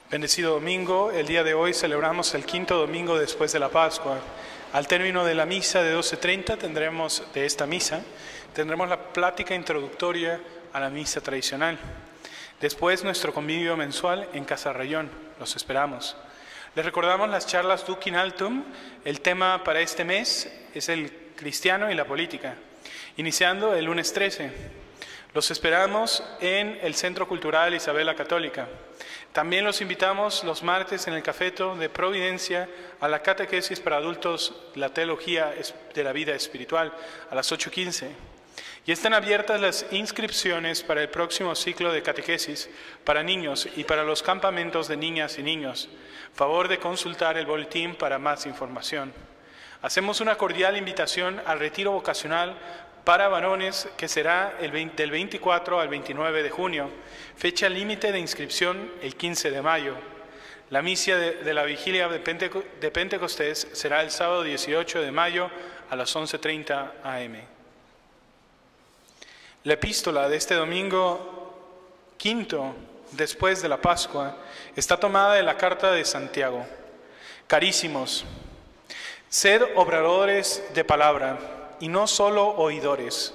Bendecido domingo, el día de hoy celebramos el quinto domingo después de la Pascua. Al término de la misa de 12:30 tendremos la plática introductoria a la misa tradicional. Después nuestro convivio mensual en Casa Rayón, los esperamos. Les recordamos las charlas Duc in Altum. El tema para este mes es el cristiano y la política, iniciando el lunes 13. Los esperamos en el Centro Cultural Isabel la Católica. También los invitamos los martes en el Cafeto de Providencia a la catequesis para adultos, la teología de la vida espiritual, a las 8:15. Y están abiertas las inscripciones para el próximo ciclo de catequesis para niños y para los campamentos de niñas y niños. Favor de consultar el boletín para más información. Hacemos una cordial invitación al retiro vocacional para varones, que será del 24 al 29 de junio, fecha límite de inscripción el 15 de mayo. La misa de la vigilia de Pentecostés será el sábado 18 de mayo a las 11:30 am. La epístola de este domingo quinto, después de la Pascua, está tomada de la carta de Santiago. Carísimos, sed obradores de palabra, y no solo oidores,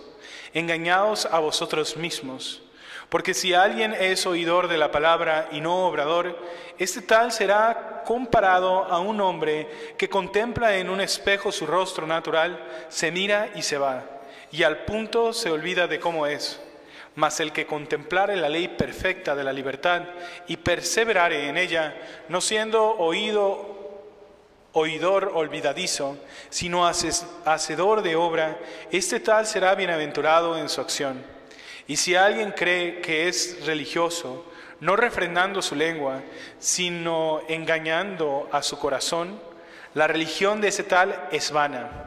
engañados a vosotros mismos. Porque si alguien es oidor de la palabra y no obrador, este tal será comparado a un hombre que contempla en un espejo su rostro natural, se mira y se va, y al punto se olvida de cómo es. Mas el que contemplare la ley perfecta de la libertad y perseverare en ella, no siendo oidor olvidadizo, sino hacedor de obra, este tal será bienaventurado en su acción. Y si alguien cree que es religioso, no refrendando su lengua, sino engañando a su corazón, la religión de ese tal es vana.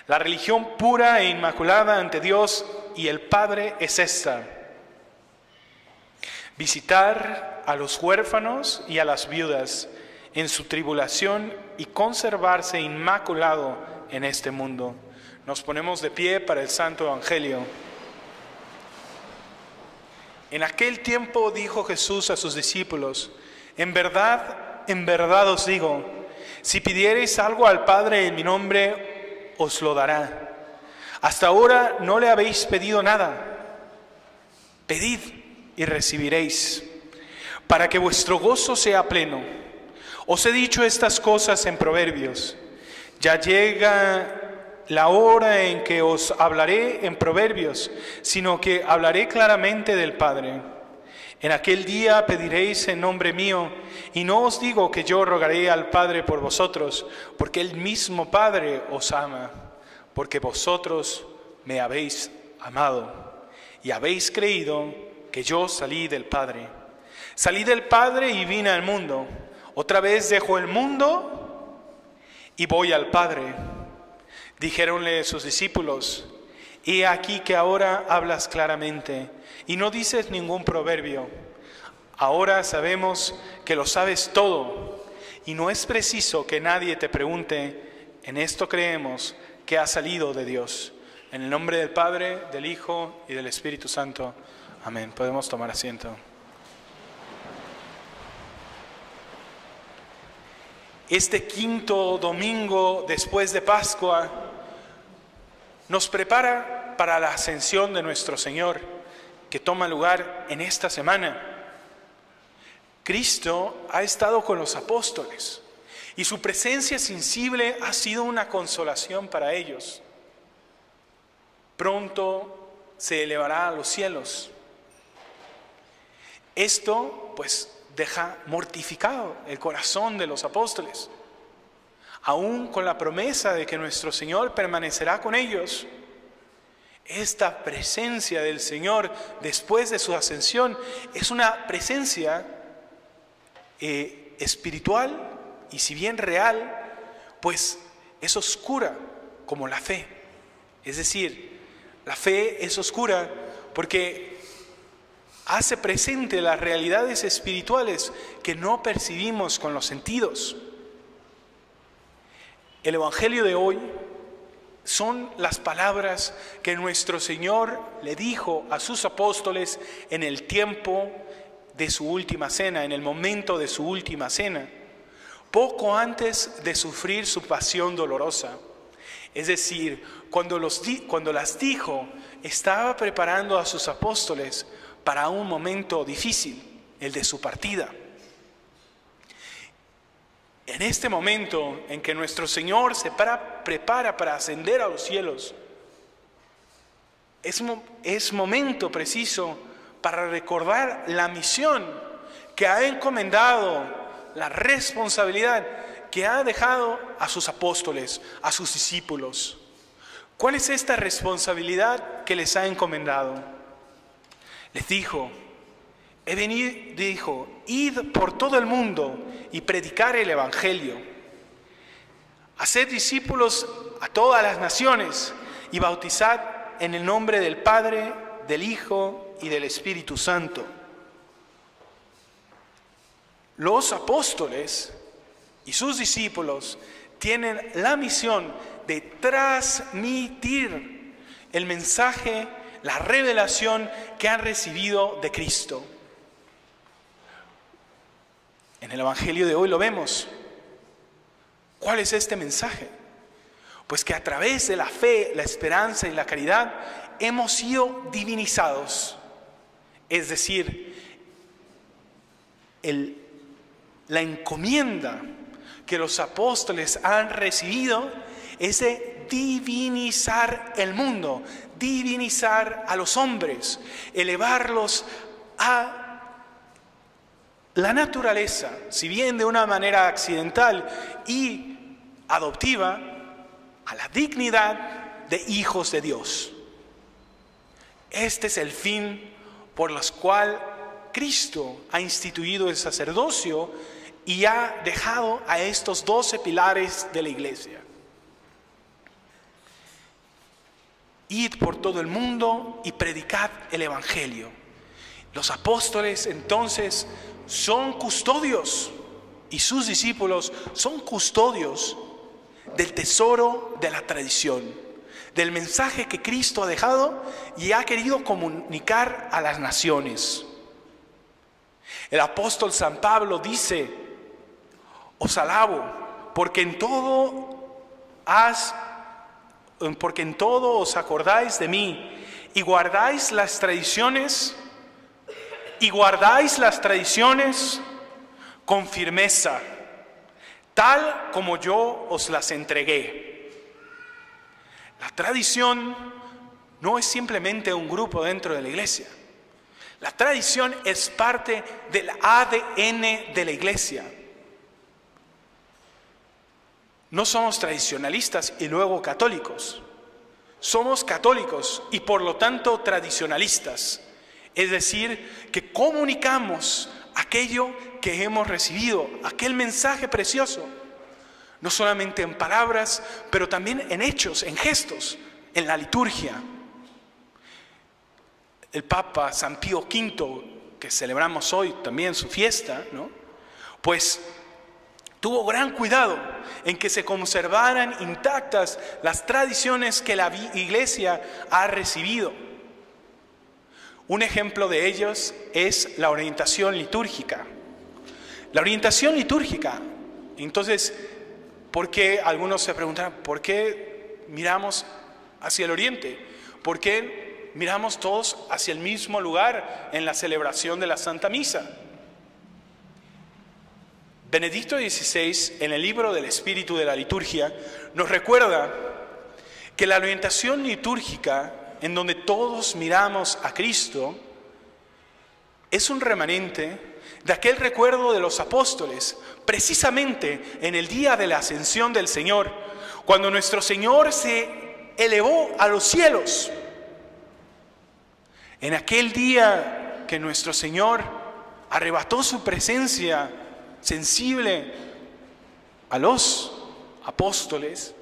La religión pura e inmaculada ante Dios y el Padre es esta: visitar a los huérfanos y a las viudas en su tribulación y conservarse inmaculado en este mundo. Nos ponemos de pie para el Santo Evangelio. En aquel tiempo dijo Jesús a sus discípulos: en verdad os digo, si pidiereis algo al Padre en mi nombre, os lo dará. Hasta ahora no le habéis pedido nada. Pedid y recibiréis, para que vuestro gozo sea pleno. Os he dicho estas cosas en proverbios. Ya llega la hora en que os hablaré en proverbios, sino que hablaré claramente del Padre. En aquel día pediréis en nombre mío, y no os digo que yo rogaré al Padre por vosotros, porque el mismo Padre os ama, porque vosotros me habéis amado, y habéis creído que yo salí del Padre. Salí del Padre y vine al mundo. Otra vez dejo el mundo y voy al Padre. Dijéronle sus discípulos: he aquí que ahora hablas claramente y no dices ningún proverbio. Ahora sabemos que lo sabes todo y no es preciso que nadie te pregunte. En esto creemos que ha salido de Dios. En el nombre del Padre, del Hijo y del Espíritu Santo. Amén. Podemos tomar asiento. Este quinto domingo después de Pascua nos prepara para la ascensión de nuestro Señor, que toma lugar en esta semana. Cristo ha estado con los apóstoles y su presencia sensible ha sido una consolación para ellos. Pronto se elevará a los cielos. Esto, pues, deja mortificado el corazón de los apóstoles, aún con la promesa de que nuestro Señor permanecerá con ellos. Esta presencia del Señor después de su ascensión es una presencia espiritual y, si bien real, pues es oscura como la fe. Es decir, la fe es oscura porque hace presente las realidades espirituales que no percibimos con los sentidos. El Evangelio de hoy son las palabras que nuestro Señor le dijo a sus apóstoles en el tiempo de su última cena, en el momento de su última cena, poco antes de sufrir su pasión dolorosa. Es decir, cuando las dijo, estaba preparando a sus apóstoles para un momento difícil, el de su partida. En este momento en que nuestro Señor se prepara para ascender a los cielos, es momento preciso para recordar la misión que ha encomendado, la responsabilidad que ha dejado a sus apóstoles, a sus discípulos. ¿Cuál es esta responsabilidad que les ha encomendado? Les dijo, id por todo el mundo y predicar el Evangelio. Haced discípulos a todas las naciones y bautizad en el nombre del Padre, del Hijo y del Espíritu Santo. Los apóstoles y sus discípulos tienen la misión de transmitir el mensaje, la revelación que han recibido de Cristo. En el Evangelio de hoy lo vemos. ¿Cuál es este mensaje? Pues que a través de la fe, la esperanza y la caridad hemos sido divinizados. Es decir, la encomienda que los apóstoles han recibido es de divinizar el mundo, divinizar a los hombres, elevarlos a la naturaleza, si bien de una manera accidental y adoptiva, a la dignidad de hijos de Dios. Este es el fin por el cual Cristo ha instituido el sacerdocio y ha dejado a estos 12 pilares de la iglesia. Id por todo el mundo y predicad el Evangelio. Los apóstoles entonces son custodios y sus discípulos son custodios del tesoro de la tradición, del mensaje que Cristo ha dejado y ha querido comunicar a las naciones. El apóstol San Pablo dice: os alabo, porque en todo os acordáis de mí y guardáis las tradiciones con firmeza, tal como yo os las entregué. La tradición no es simplemente un grupo dentro de la iglesia. La tradición es parte del ADN de la iglesia. No somos tradicionalistas y luego católicos. Somos católicos y por lo tanto tradicionalistas. Es decir, que comunicamos aquello que hemos recibido, aquel mensaje precioso. No solamente en palabras, pero también en hechos, en gestos, en la liturgia. El Papa San Pío V, que celebramos hoy también su fiesta, ¿no? Pues tuvo gran cuidado en que se conservaran intactas las tradiciones que la Iglesia ha recibido. Un ejemplo de ellos es la orientación litúrgica. La orientación litúrgica, entonces, ¿por qué algunos se preguntan, por qué miramos hacia el oriente? ¿Por qué miramos todos hacia el mismo lugar en la celebración de la Santa Misa? Benedicto XVI, en el libro del Espíritu de la Liturgia, nos recuerda que la orientación litúrgica, en donde todos miramos a Cristo, es un remanente de aquel recuerdo de los apóstoles, precisamente en el día de la ascensión del Señor, cuando nuestro Señor se elevó a los cielos. En aquel día que nuestro Señor arrebató su presencia sensible a los apóstoles,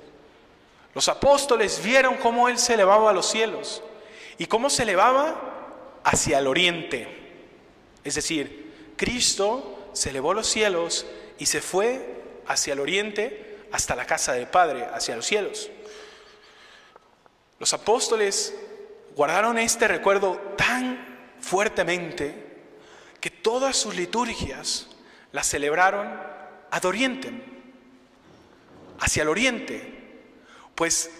los apóstoles vieron cómo Él se elevaba a los cielos y cómo se elevaba hacia el oriente. Es decir, Cristo se elevó a los cielos y se fue hacia el oriente hasta la casa del Padre, hacia los cielos. Los apóstoles guardaron este recuerdo tan fuertemente que todas sus liturgias las celebraron ad orientem, hacia el oriente, pues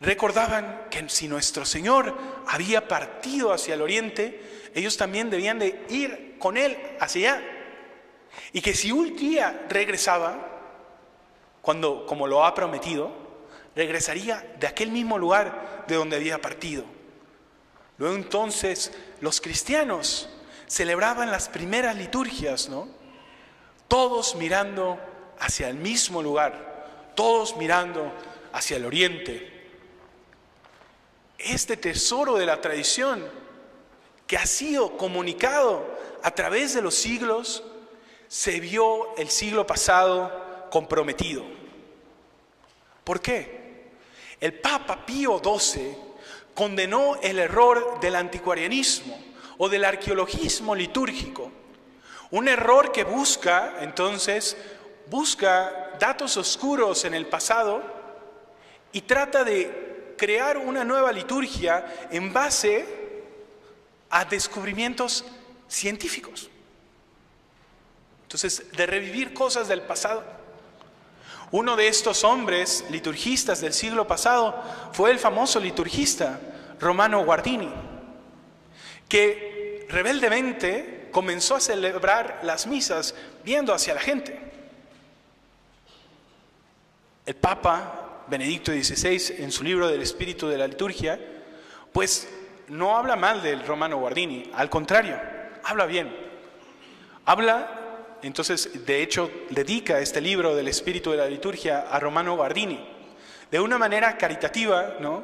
recordaban que si nuestro Señor había partido hacia el oriente, ellos también debían de ir con Él hacia allá. Y que si un día regresaba, como lo ha prometido, regresaría de aquel mismo lugar de donde había partido. Luego entonces los cristianos celebraban las primeras liturgias, ¿no? Todos mirando hacia el mismo lugar, todos mirando hacia el oriente. Este tesoro de la tradición que ha sido comunicado a través de los siglos, se vio el siglo pasado comprometido. ¿Por qué? El Papa Pío XII condenó el error del anticuarianismo o del arqueologismo litúrgico. Un error que busca datos oscuros en el pasado y trata de crear una nueva liturgia en base a descubrimientos científicos. Entonces, de revivir cosas del pasado. Uno de estos hombres liturgistas del siglo pasado fue el famoso liturgista Romano Guardini, que rebeldemente comenzó a celebrar las misas viendo hacia la gente. El Papa Benedicto XVI, en su libro del Espíritu de la Liturgia, pues no habla mal del Romano Guardini, al contrario, habla bien. Entonces, de hecho, dedica este libro del Espíritu de la Liturgia a Romano Guardini. De una manera caritativa, ¿no?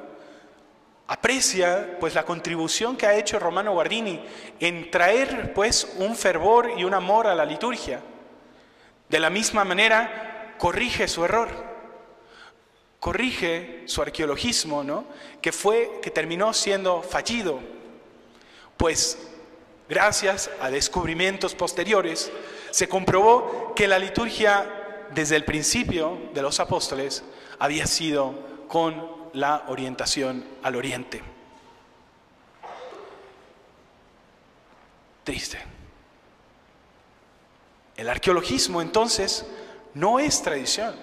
Aprecia pues la contribución que ha hecho Romano Guardini en traer pues un fervor y un amor a la liturgia. De la misma manera, corrige su error, corrige su arqueologismo, ¿no? que terminó siendo fallido, pues gracias a descubrimientos posteriores se comprobó que la liturgia desde el principio de los apóstoles había sido con la orientación al oriente. Triste. El arqueologismo entonces no es tradición,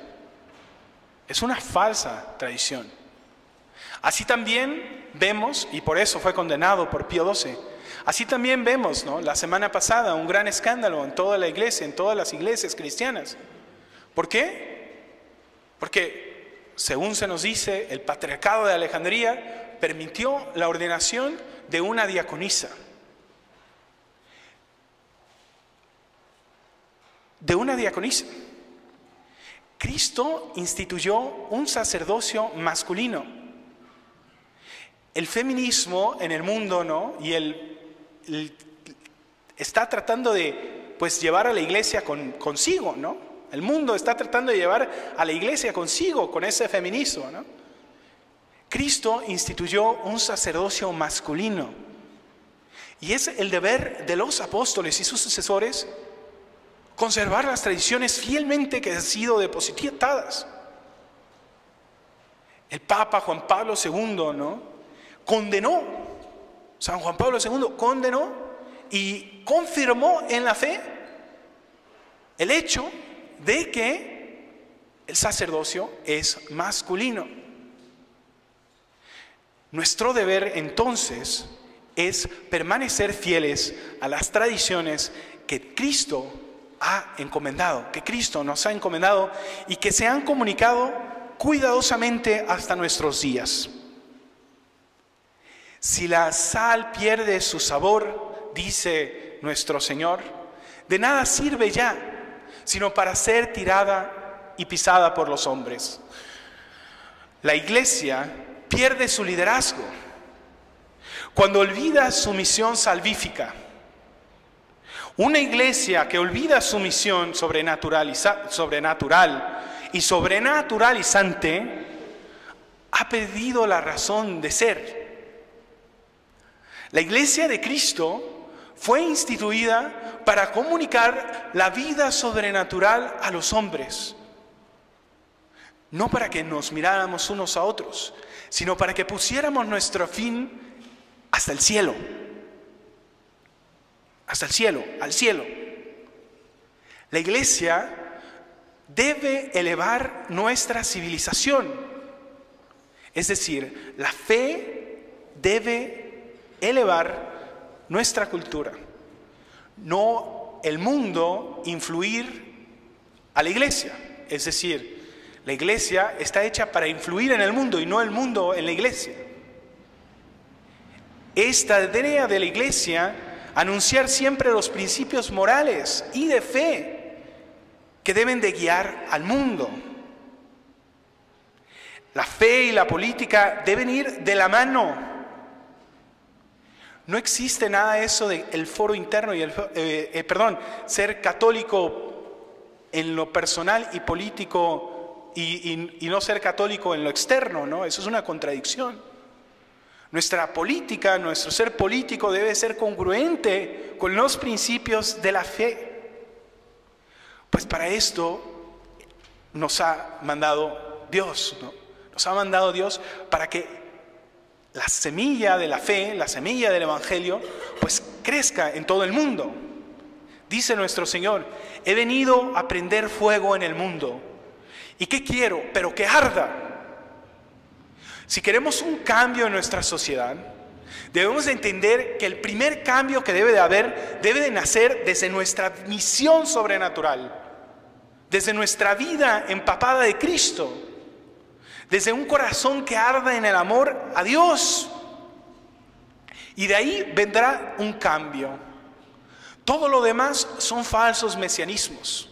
es una falsa tradición. Así también vemos, y por eso fue condenado por Pío XII, así también vemos, ¿no? La semana pasada un gran escándalo en toda la iglesia, en todas las iglesias cristianas. ¿Por qué? Porque, según se nos dice, el Patriarcado de Alejandría permitió la ordenación de una diaconisa. De una diaconisa. Cristo instituyó un sacerdocio masculino. El feminismo en el mundo, ¿no? Y está tratando de pues llevar a la iglesia consigo, ¿no? El mundo está tratando de llevar a la iglesia consigo con ese feminismo, ¿no? Cristo instituyó un sacerdocio masculino y es el deber de los apóstoles y sus sucesores conservar las tradiciones fielmente que han sido depositadas. El Papa Juan Pablo II, ¿no? Condenó, San Juan Pablo II condenó y confirmó en la fe el hecho de que el sacerdocio es masculino. Nuestro deber entonces es permanecer fieles a las tradiciones que Cristo ha encomendado, que Cristo nos ha encomendado y que se han comunicado cuidadosamente hasta nuestros días. Si la sal pierde su sabor, dice nuestro Señor, de nada sirve ya, sino para ser tirada y pisada por los hombres. La iglesia pierde su liderazgo cuando olvida su misión salvífica. Una iglesia que olvida su misión sobrenatural y sobrenaturalizante ha perdido la razón de ser. La iglesia de Cristo fue instituida para comunicar la vida sobrenatural a los hombres. No para que nos miráramos unos a otros, sino para que pusiéramos nuestro fin hasta el cielo. hasta el cielo, al cielo. La iglesia debe elevar nuestra civilización. Es decir, la fe debe elevar nuestra cultura. No el mundo influir a la iglesia. Es decir, la iglesia está hecha para influir en el mundo y no el mundo en la iglesia. Esta tarea de la iglesia, anunciar siempre los principios morales y de fe que deben de guiar al mundo. La fe y la política deben ir de la mano. No existe nada de eso de el foro interno y ser católico en lo personal y político y no ser católico en lo externo, ¿no? Eso es una contradicción. Nuestra política, nuestro ser político debe ser congruente con los principios de la fe. Pues para esto nos ha mandado Dios, ¿no? Nos ha mandado Dios para que la semilla de la fe, la semilla del Evangelio, pues crezca en todo el mundo. Dice nuestro Señor: he venido a prender fuego en el mundo. ¿Y qué quiero? Pero que arda. Si queremos un cambio en nuestra sociedad, debemos de entender que el primer cambio que debe de haber, debe de nacer desde nuestra misión sobrenatural, desde nuestra vida empapada de Cristo, desde un corazón que arda en el amor a Dios. Y de ahí vendrá un cambio. Todo lo demás son falsos mesianismos.